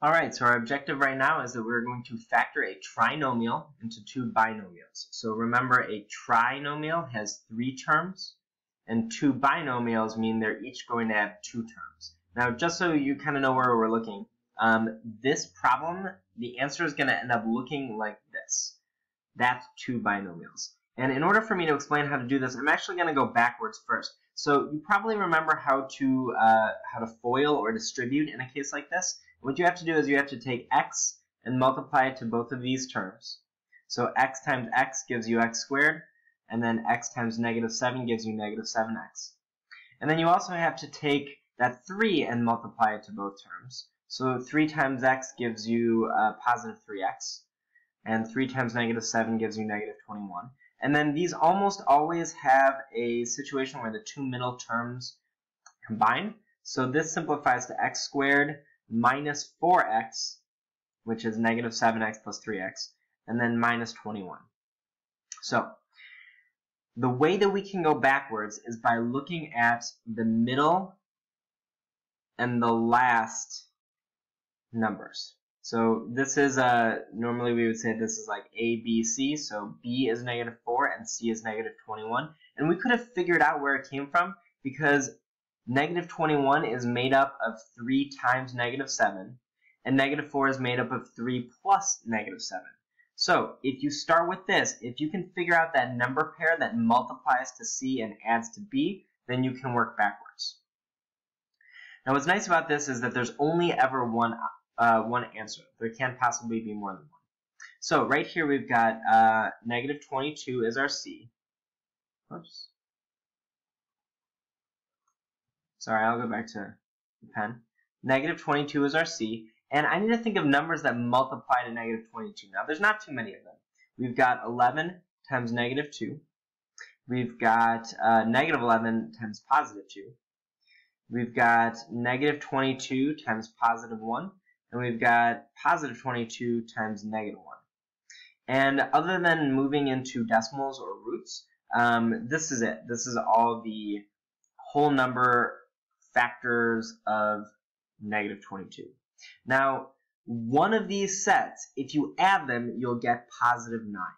Alright, so our objective right now is that we're going to factor a trinomial into two binomials. So remember, a trinomial has three terms, and two binomials mean they're each going to have two terms. Now, just so you kind of know where we're looking, this problem, the answer is going to end up looking like this. That's two binomials. And in order for me to explain how to do this, I'm actually going to go backwards first. So you probably remember how to FOIL or distribute in a case like this. What you have to do is you have to take x and multiply it to both of these terms. So x times x gives you x squared, and then x times -7 gives you -7x. And then you also have to take that 3 and multiply it to both terms. So 3 times x gives you positive 3x, and 3 times -7 gives you -21. And then these almost always have a situation where the two middle terms combine. So this simplifies to x squared minus 4x, which is -7x plus 3x, and then minus 21. So the way that we can go backwards is by looking at the middle and the last numbers. So this is, normally we would say this is like A, B, C, so B is -4 and C is -21. And we could have figured out where it came from because -21 is made up of 3 times -7, and -4 is made up of 3 plus -7. So if you start with this, if you can figure out that number pair that multiplies to C and adds to B, then you can work backwards. Now what's nice about this is that there's only ever one answer. There can't possibly be more than one. So right here we've got -22 is our C. Oops. Sorry, I'll go back to the pen. -22 is our C, and I need to think of numbers that multiply to -22. Now, there's not too many of them. We've got 11 times -2. We've got -11 times +2. We've got -22 times +1, and we've got +22 times -1. And other than moving into decimals or roots, this is it. This is all the whole number factors of -22. Now, one of these sets, if you add them, you'll get +9.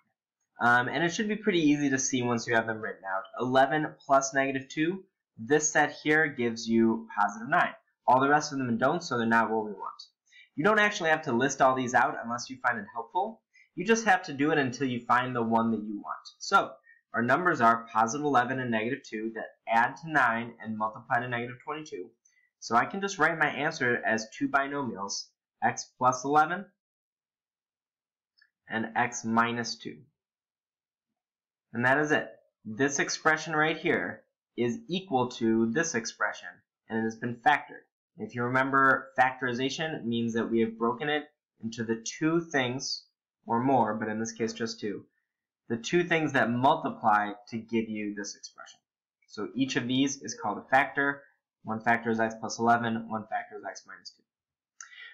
And it should be pretty easy to see once you have them written out. 11 plus -2, this set here gives you +9. All the rest of them don't, so they're not what we want. You don't actually have to list all these out unless you find it helpful. You just have to do it until you find the one that you want. So our numbers are +11 and -2 that add to 9 and multiply to -22. So I can just write my answer as two binomials, x plus 11 and x minus 2. And that is it. This expression right here is equal to this expression, and it has been factored. If you remember, factorization means that we have broken it into the two things, or more, but in this case just two, the two things that multiply to give you this expression. So each of these is called a factor. One factor is x plus 11, one factor is x minus 2.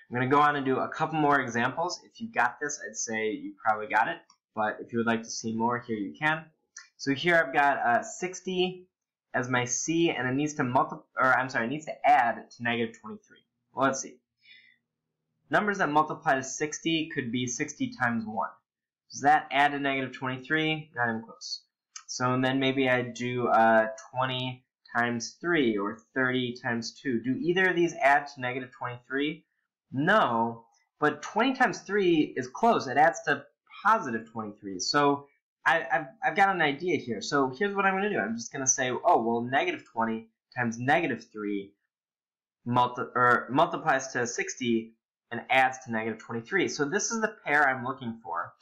I'm going to go on and do a couple more examples. If you got this, I'd say you probably got it, but if you would like to see more, here you can. So here I've got 60 as my C, and it needs to it needs to add to -23. Well, let's see. Numbers that multiply to 60 could be 60 times 1. Does that add to -23? Not even close. So then maybe I'd do 20 times 3 or 30 times 2. Do either of these add to -23? No, but 20 times 3 is close. It adds to +23. So I've got an idea here. So here's what I'm going to do. I'm just going to say, oh, well, -20 times -3 multiplies to 60 and adds to -23. So this is the pair I'm looking for.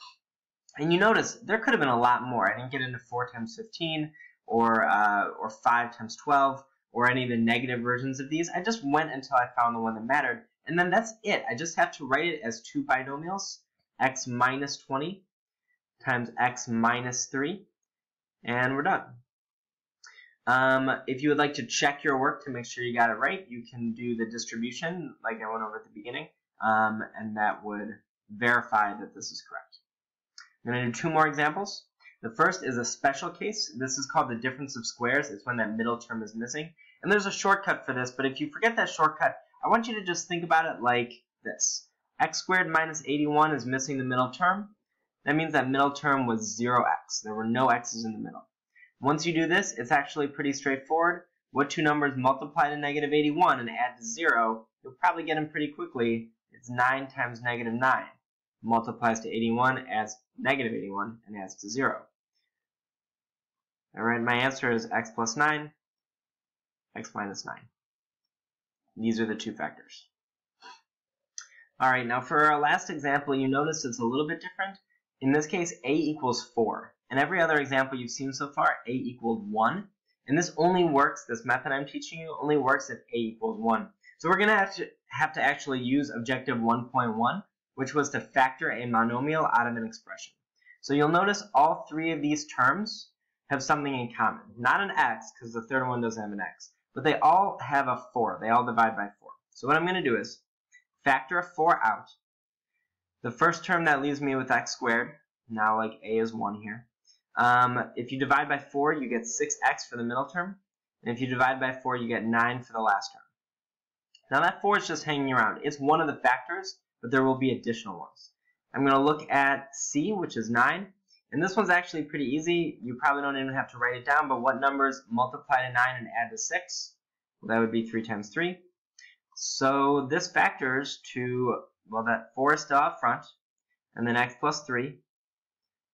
And you notice there could have been a lot more. I didn't get into 4 times 15 or 5 times 12 or any of the negative versions of these. I just went until I found the one that mattered. And then that's it. I just have to write it as two binomials, x minus 20 times x minus 3, and we're done. If you would like to check your work to make sure you got it right, you can do the distribution like I went over at the beginning, and that would verify that this is correct. I'm going to do two more examples. The first is a special case. This is called the difference of squares. It's when that middle term is missing. And there's a shortcut for this, but if you forget that shortcut, I want you to just think about it like this. X squared minus 81 is missing the middle term. That means that middle term was 0x. There were no x's in the middle. Once you do this, it's actually pretty straightforward. What two numbers multiply to negative 81 and add to 0? You'll probably get them pretty quickly. It's 9 times negative 9. Multiplies to 81, adds negative 81, and adds to 0. Alright, my answer is x plus 9, x minus 9. These are the two factors. Alright, now for our last example, you notice it's a little bit different. In this case, a equals 4. In every other example you've seen so far, a equaled 1. And this only works, this method I'm teaching you, only works if a equals 1. So we're going to have to actually use objective 1.1, which was to factor a monomial out of an expression. So you'll notice all three of these terms have something in common. Not an x, because the third one doesn't have an x, but they all have a 4. They all divide by 4. So what I'm going to do is factor a 4 out. The first term that leaves me with x squared, now like a is 1 here. If you divide by 4, you get 6x for the middle term. And if you divide by 4, you get 9 for the last term. Now that 4 is just hanging around. It's one of the factors, but there will be additional ones. I'm going to look at c, which is 9. And this one's actually pretty easy. You probably don't even have to write it down, but what numbers multiply to 9 and add to 6? Well, that would be 3 times 3. So this factors to, well, that 4 is still out front, and then x plus 3,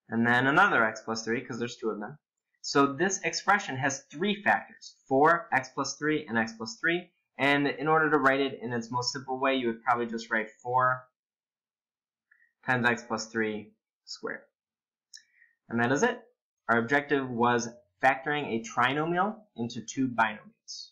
and then another x plus 3, because there's 2 of them. So this expression has 3 factors, 4, x plus 3, and x plus 3. And in order to write it in its most simple way, you would probably just write 4 times x plus 3 squared. And that is it. Our objective was factoring a trinomial into two binomials.